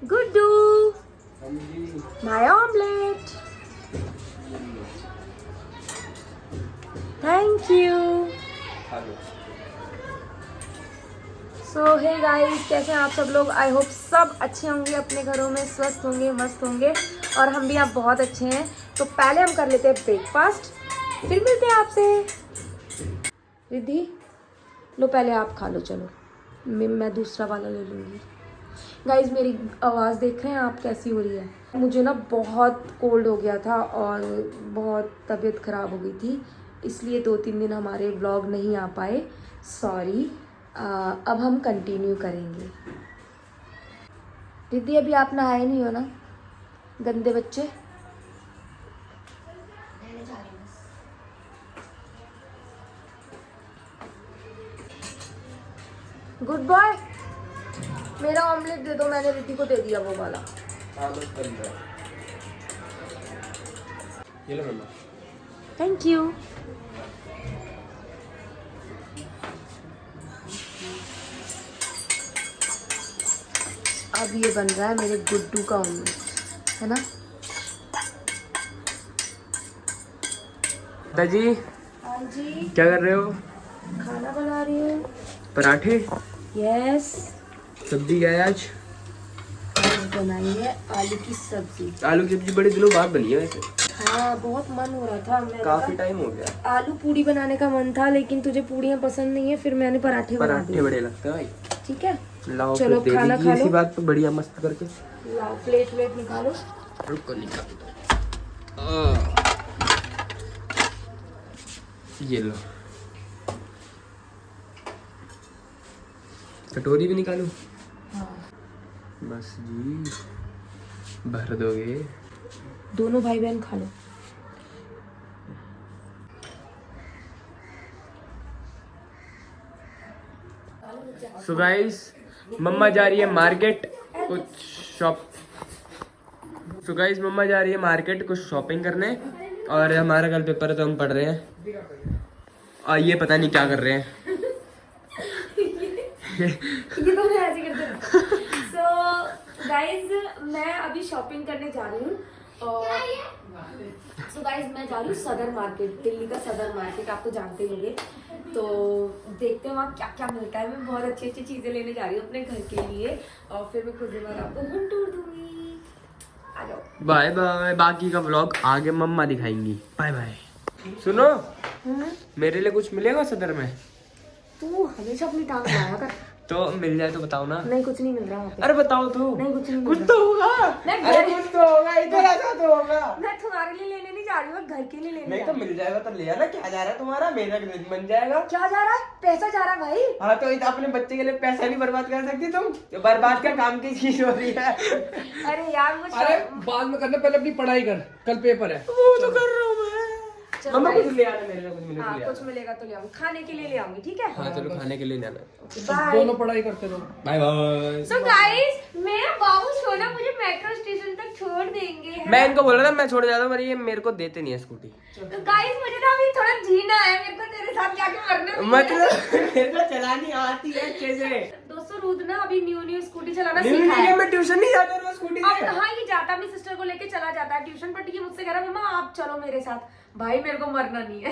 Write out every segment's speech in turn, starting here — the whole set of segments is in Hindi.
Guddu, my omelette, thank you. So hey guys, कैसे हैं आप सब लोग? आई होप सब अच्छे होंगे, अपने घरों में स्वस्थ होंगे, मस्त होंगे, और हम भी आप बहुत अच्छे हैं। तो पहले हम कर लेते हैं ब्रेकफास्ट, फिर मिलते हैं आपसे। रिद्धि लो, पहले आप खा लो, चलो मैं दूसरा वाला ले लूँगी। गाइज मेरी आवाज़ देख रहे हैं आप कैसी हो रही है? मुझे ना बहुत कोल्ड हो गया था और बहुत तबीयत ख़राब हो गई थी, इसलिए 2-3 दिन हमारे व्लॉग नहीं आ पाए, सॉरी। अब हम कंटिन्यू करेंगे। दीदी अभी आप नहाए नहीं हो ना, गंदे बच्चे? गुड बॉय, मेरा ऑमलेट दे दो, मैंने रिद्धि को दे दिया वो वाला। ये लो मम्मा। Thank you. अब ये बन रहा है मेरे गुड्डू का ऑमलेट, है ना? दादी हाँ जी, क्या कर रहे हो? खाना बना रही हूँ। पराठे? यस, सब्जी क्या है आज? आज बनाई है आलू की सब्जी। आलू की सब्जी बड़े दिनों बाद बनी है वैसे। हाँ, बहुत मन हो रहा था मेरा, काफी टाइम हो गया। आलू पूड़ी बनाने का मन था, लेकिन तुझे पूड़ियाँ पसंद नहीं है, फिर मैंने पराठे बना पराठे दिए। बड़े लगते हैं भाई। ठीक है, लाओ चलो फिर दे खाना दीजिए खा लो। इसी बात पे बढ़िया मस्त करके। लाओ प्लेट वेट निकालो। रुको निकाल। ये लो, कटोरी भी निकालूं? हाँ, बस जी, भर दोगे? दोनों भाई बहन खा लो। सो गाइस, मम्मा जा रही है मार्केट कुछ मम्मा जा रही है मार्केट कुछ शॉपिंग करने, और हमारा कल पेपर है तो हम पढ़ रहे हैं, और ये पता नहीं क्या कर रहे हैं। ये तो मैं ऐसे करते हूँ। सो गाइज, मैं अभी शॉपिंग करने जा रही हूँ, और सो गाइज मैं जा रही हूँ सदर मार्केट, दिल्ली का सदर मार्केट, आप तो जानते होंगे। तो देखते हैं वहाँ क्या क्या मिलता है। मैं बहुत अच्छी अच्छी चीज़ें लेने जा रही हूँ अपने घर के लिए, और फिर मैं कुछ दिन बाद आपको होम टूर दूंगी। आ जाओ। बाय बाय, बाकी का व्लॉग आगे मम्मा दिखाएंगी। Bye bye. सुनो, मेरे लिए कुछ मिलेगा सदर में? तू हमेशा अपनी टांग लाया कर। तो मिल जाए तो बताओ ना। नहीं, कुछ नहीं मिल रहा वहाँ पे। अरे बताओ तो। नहीं, कुछ नहीं मिल कुछ रहा। तो होगा। अरे कुछ तो होगा, इधर ऐसा तो होगा। मैं तुम्हारे लिए लेने नहीं जा रही हूँ, घर के लिए लेने नहीं जा तो रही हूँ। मिल जाएगा तो ले आना। क्या जा रहा है तुम्हारा? मेरा क्रेडिट बन जाएगा। क्या जा रहा है? पैसा जा रहा है भाई। हाँ तो अपने बच्चे के लिए पैसा नहीं बर्बाद कर सकती तुम? तो बर्बाद का काम की चीज हो रही है। अरे यार मुझे अरे बाद में करना, पहले अपनी पढ़ाई कर, कल पेपर है। वो तो कर रहा हूँ मैं। चलो मम्मा भाई। कुछ ले आना मेरे लिए, कुछ मिले हाँ, ले कुछ आना। मिलेगा तो ले आऊंगी, खाने के लिए ले आऊंगी, ठीक है? हाँ चलो खाने के लिए ले आना। बाय। दोनों पढ़ाई करते रहो। Bye bye. सो गाइस, मेरा बाबू सोना मुझे मेट्रो स्टेशन तक छोड़ देंगे, है मैं ना? इनको बोल रहा था मैं छोड़ जाता हूँ, पर ये मेरे को देते नहीं है स्कूटी। तो गाइस मुझे ना अभी थोड़ा जीना है, मेरे को तेरे साथ जाके मरना भी है। मतलब मेरे को चलानी आती है अच्छे से। दोस्तों, रुद ना अभी न्यू स्कूटी चलाना नहीं, सीखा नहीं, है। मैं ट्यूशन नहीं जाता रोज स्कूटी अब से। हाँ, ये जाता अपनी सिस्टर को लेके चला जाता है ट्यूशन, बट ये मुझसे कह रहा मम्मा आप चलो मेरे साथ। भाई मेरे को मरना नहीं है।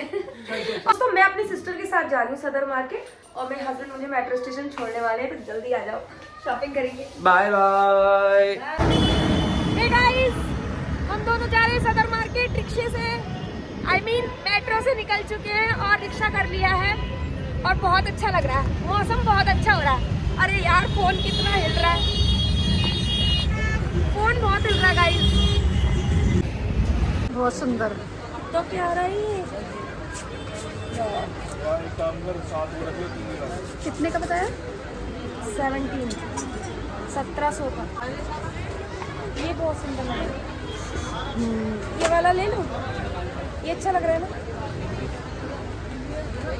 दोस्तों, मैं अपनी सिस्टर के साथ जा रही हूँ सदर मार्केट, और मेरे हस्बैंड मुझे मेट्रो स्टेशन छोड़ने वाले हैं, तो जल्दी आ जाओ, शॉपिंग करेंगे। Bye bye. हे गाइस, हम दोनों जा रहे हैं सदर मार्केट रिक्शे से, मेट्रो से निकल चुके हैं और रिक्शा कर लिया है, और बहुत अच्छा लग रहा है, मौसम बहुत अच्छा हो रहा है। अरे यार फोन कितना हिल रहा है, फोन बहुत हिल रहा है गाइस, बहुत सुंदर, तो प्यारा ही है। कितने का बताया? 1700 का। ये बहुत सुंदर लग रहा है, ये वाला ले लो, ये अच्छा लग रहा है ना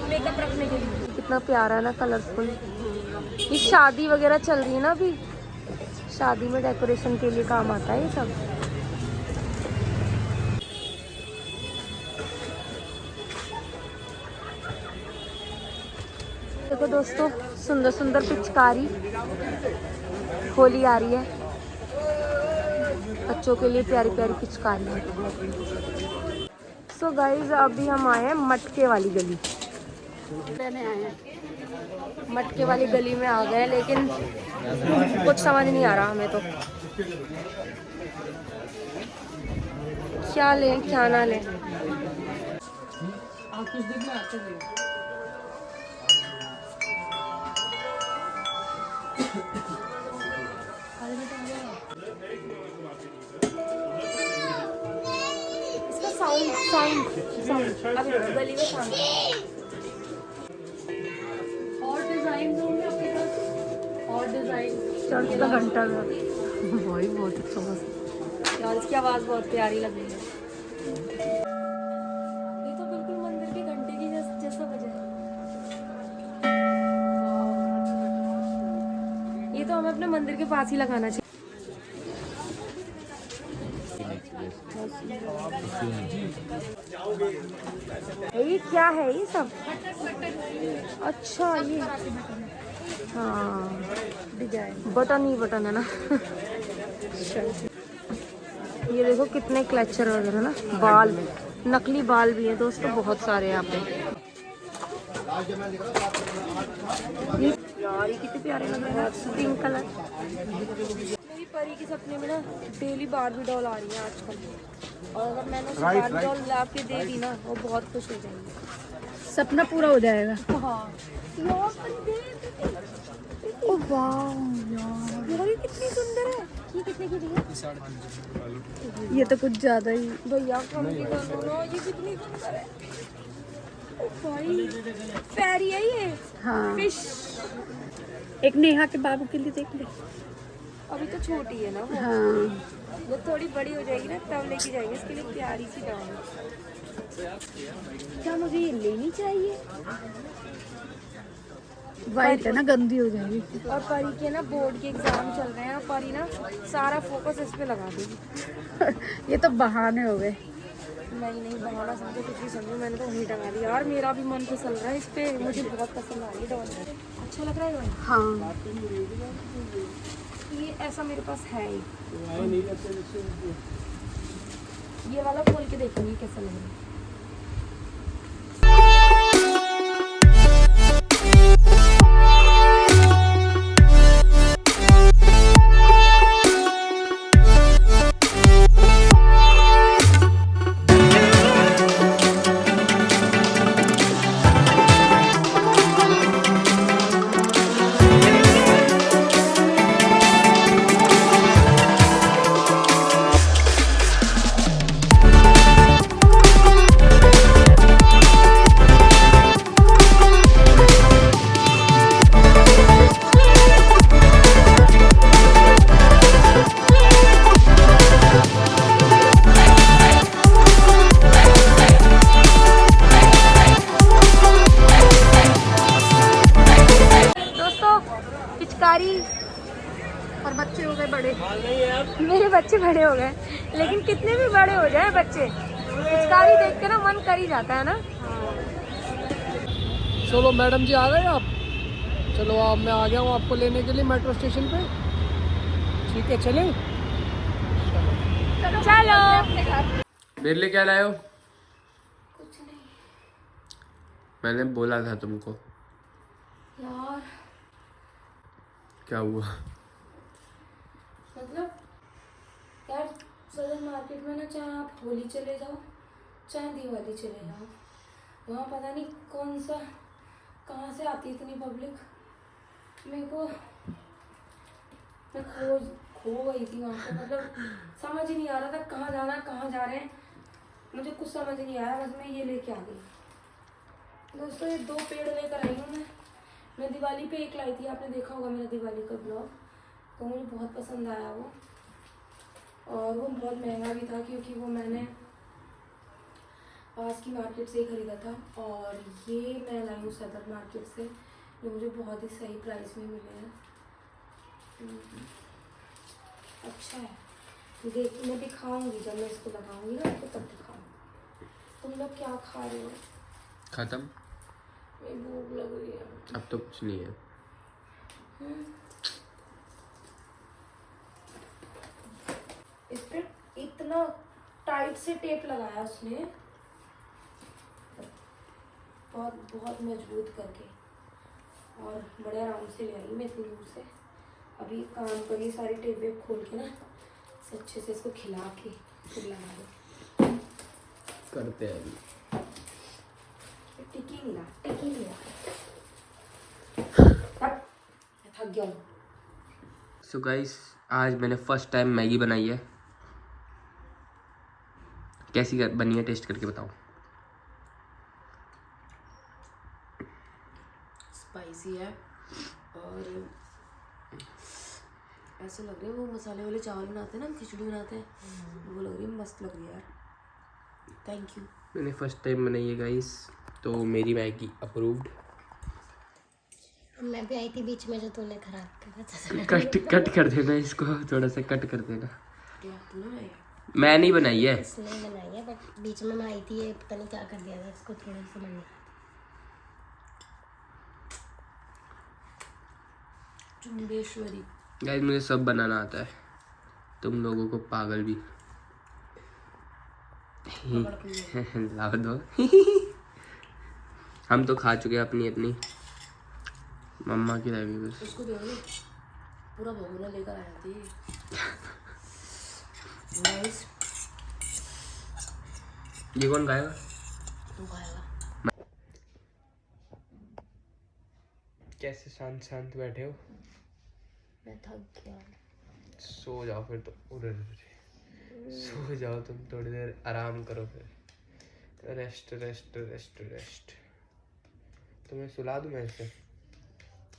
मेकअप रखने के लिए। कितना प्यारा है ना, कलरफुल। ये शादी वगैरह चल रही है ना अभी, शादी में डेकोरेशन के लिए काम आता है ये सब। देखो दोस्तों, सुंदर सुंदर पिचकारी, होली आ रही है, बच्चों के लिए प्यारी प्यारी पिचकारी। सो गाइज अभी हम आए हैं मटके वाली गली लेने आए हैं। मटके वाली गली में आ गए लेकिन कुछ समझ नहीं आ रहा हमें तो, क्या लें क्या ना लें। कुछ दिन में आते हैं। इसका साउंड साउंड साउंड अभी गली में साउंड। और डिजाइन होंगे आपके पास? और डिजाइन चर्च का घंटा भी वही बहुत अच्छा बस। यार इसकी आवाज़ बहुत प्यारी लग रही है। ये तो बिल्कुल मंदिर के घंटे की जैसा बजा है। ये तो हमें अपने मंदिर के पास ही लगाना चाहिए। ये क्या है ये सब? अच्छा ये हाँ डिजाइन बटन ही बटन है ना। ये देखो कितने क्लचर वगैरह ना, बाल नकली बाल भी है दोस्तों, बहुत सारे यहाँ पे। यार ये कितने प्यारे लग रहे हैं, पिंक कलर। मेरी परी के सपने में ना डेली बारबी डॉल आ रही है आजकल, और अगर मैंने उसे बारबी डॉल ला के दे दी ना वो बहुत खुश हो जाएगी। सपना पूरा हो जाएगा। हाँ ओह वाह यार ये कितनी सुंदर है। ये कितने की दी है? ये तो कुछ ज्यादा ही। भैया कम की कर दो ना, ये कितनी सुंदर है। ओ भाई फेरी है ये। हाँ फिश। एक नेहा के बाबू के लिए देख ले। अभी तो छोटी है ना वो। हाँ वो थोड़ी बड़ी हो जाएगी ना तब लेके जाएंगे, इसके लिए प्यारी सी डॉल है। क्या मुझे ये लेनी चाहिए? वाइट है ना, गंदी हो जाएगी। और परी के ना बोर्ड के एग्जाम चल रहे हैं, परी ना सारा फोकस इस पे लगा देगी। ये तो बहाने हो गए। नहीं बहाना समझो कुछ भी समझो, मैंने तो वहीं टंगा दिया। यार मेरा भी मन फिसल रहा है इस पे, मुझे बहुत पसंद आ रही है डॉल। अच्छा लग रहा है डॉल। हाँ ये ऐसा मेरे पास है ही। ये वाला खोल के देखूंगी कैसा लग रहा है। और बच्चे हो गए बड़े। मेरे बच्चे बड़े हो गए, लेकिन कितने भी बड़े हो जाए बच्चे, पिचकारी देख के ना मन कर ही जाता है ना। चलो मैडम जी आ गए आप? चलो आप, मैं आ गया हूँ आपको लेने के लिए मेट्रो स्टेशन पे। ठीक है चलें? चलो। मेरे लिए क्या लाए हो? कुछ नहीं मैंने बोला था तुमको। यार, क्या हुआ? मतलब यार सदर मार्केट में ना, चाहे आप होली चले जाओ चाहे दिवाली चले जाओ, वहाँ पता नहीं कौन सा कहाँ से आती है इतनी पब्लिक। मेरे को मैं खो गई थी वहाँ पे, मतलब समझ ही नहीं आ रहा था कहाँ जाना कहाँ जा रहे हैं, मुझे कुछ समझ नहीं आया। बस मैं ये लेके आ गई। दोस्तों ये 2 पेड़ लेकर आई हूँ मैं दिवाली पे एक लाई थी, आपने देखा होगा मेरा दिवाली का ब्लॉग, तो मुझे बहुत पसंद आया वो। और वो बहुत महंगा भी था क्योंकि वो मैंने पास की मार्केट से ही ख़रीदा था, और ये मैं लाई हूँ सदर मार्केट से, ये मुझे बहुत ही सही प्राइस में मिले हैं। अच्छा है, देख मैं दिखाऊंगी जब मैं इसको लगाऊंगी ना तो तब दिखाऊंगी। तुम लोग क्या खा रहे हो? खत्म। मेरी भूख लग रही है। अब तो कुछ नहीं है। इस पे इतना टाइट से टेप लगाया उसने, बहुत बहुत मजबूत करके, और बड़े आराम से ले आई मैं इतनी दूर से। अभी काम करी सारी टेप वेप खोल के ना, अच्छे से इसको खिला के फिर लगा दो। करते हैं अभी। टिकी नहीं ला थक गया हूँ। सो गाइस, आज मैंने फर्स्ट टाइम मैगी बनाई है। कैसी बनी है, टेस्ट करके बताओ। स्पाइसी है और ऐसे लग रहे हैं वो मसाले वाले चावल बनाते हैं ना, हम खिचड़ी बनाते हैं, वो लग रही है, मस्त लग रही है यार। Thank you. मैंने फर्स्ट टाइम बनाई है गाइस, तो मेरी मैगी अप्रूव्ड। मैं भी आई थी बीच में जो तूने खराब करा। कट कर देना इसको, थोड़ा सा कट कर देना। क्या तूने बनाया? मैं नहीं बनाई है। इसने बनाई है, बट बीच में मैं आई थी, ये पता नहीं क्या कर दिया था इसको, थोड़ा सा समझ नहीं आया। चुंबेश्वरी। गाइस, मुझे सब बनाना आता है, तुम लोगों को पागल भी ला दो। हम तो खा चुके हैं अपनी अपनी, मम्मा की रह गई बस। उसको दे दो, पूरा भगोना लेकर आया थी। नाइस। ये कौन खाएगा? तू खाएगा। कैसे शांत शांत बैठे हो? मैं थक गया। सो जाओ फिर तो। सो जाओ तुम, थोड़ी देर आराम करो, फिर रेस्ट रेस्ट रेस्ट रेस्ट। तुम्हें सुला दूं मैं इसे?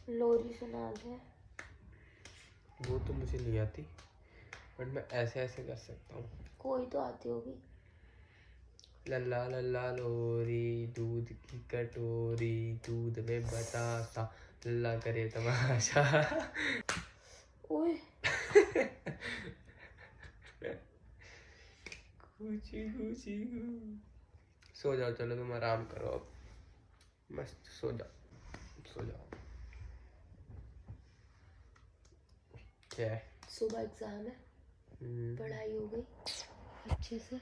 लोरी सुना दे। वो तो मुझे नहीं आती, बट मैं ऐसे ऐसे कर सकता हूँ। कोई तो आती होगी। लल्ला लल्ला लोरी, दूध की कटोरी, दूध में बतासा, लल्ला करे तमाशा। ओए गुची गुची गु। सो जाओ, चलो तुम आराम करो अब, मस्त सो जाओ, सो जाओ। क्या है? सुबह एग्जाम है, पढ़ाई हो गई अच्छे से।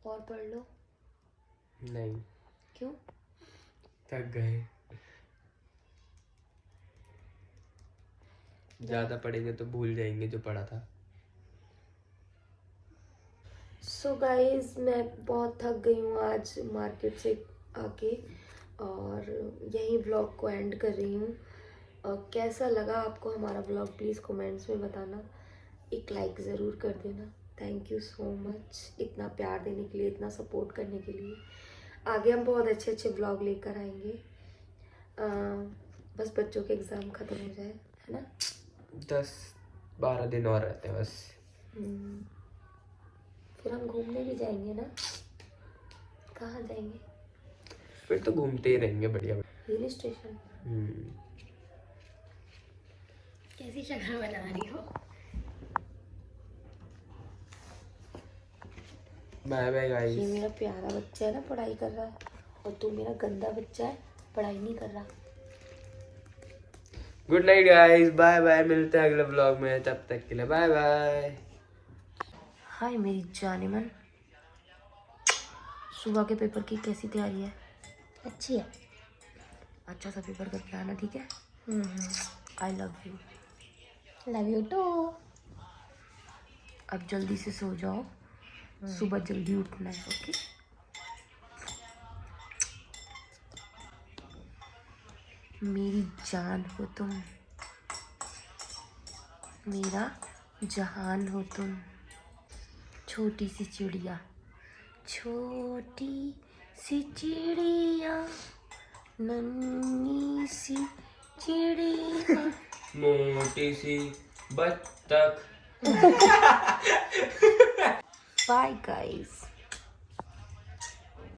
और पढ़ लो। नहीं, क्यों? थक गए। ज्यादा पढ़ेंगे तो भूल जाएंगे जो पढ़ा था। सो गाइज, मैं बहुत थक गई हूँ आज मार्केट से आके, और यहीं ब्लॉग को एंड कर रही हूँ। और कैसा लगा आपको हमारा ब्लॉग, प्लीज़ कमेंट्स में बताना, एक लाइक ज़रूर कर देना। थैंक यू सो मच इतना प्यार देने के लिए, इतना सपोर्ट करने के लिए। आगे हम बहुत अच्छे अच्छे ब्लॉग लेकर आएंगे। बस बच्चों के एग्ज़ाम ख़त्म हो जाए, है ना? 10-12 दिन और रहते हैं बस। फिर हम घूमने भी जाएंगे ना। कहाँ जाएंगे? फिर तो घूमते ही रहेंगे, बढ़िया। Hill station. कैसी शक्ल बना रही हो? बाय बाय ये गाइस। मेरा प्यारा बच्चा है ना, पढ़ाई कर रहा है, और तू मेरा गंदा बच्चा है, पढ़ाई नहीं कर रहा। Good night guys, bye bye, मिलते हैं अगले ब्लॉग में, तब तक के लिए बाय बाय। हाय मेरी जाने मन, सुबह के पेपर की कैसी तैयारी है? अच्छी है। अच्छा सा पेपर करके आना, ठीक है? I love you. Love you too. अब जल्दी से सो जाओ, सुबह जल्दी उठना है, ओके? मेरी जान हो तुम, मेरा जहान हो तुम, छोटी सी चिड़िया, छोटी सी चिड़िया, नन्ही सी चिड़िया, मोटी सी बत्तख। Bye guys.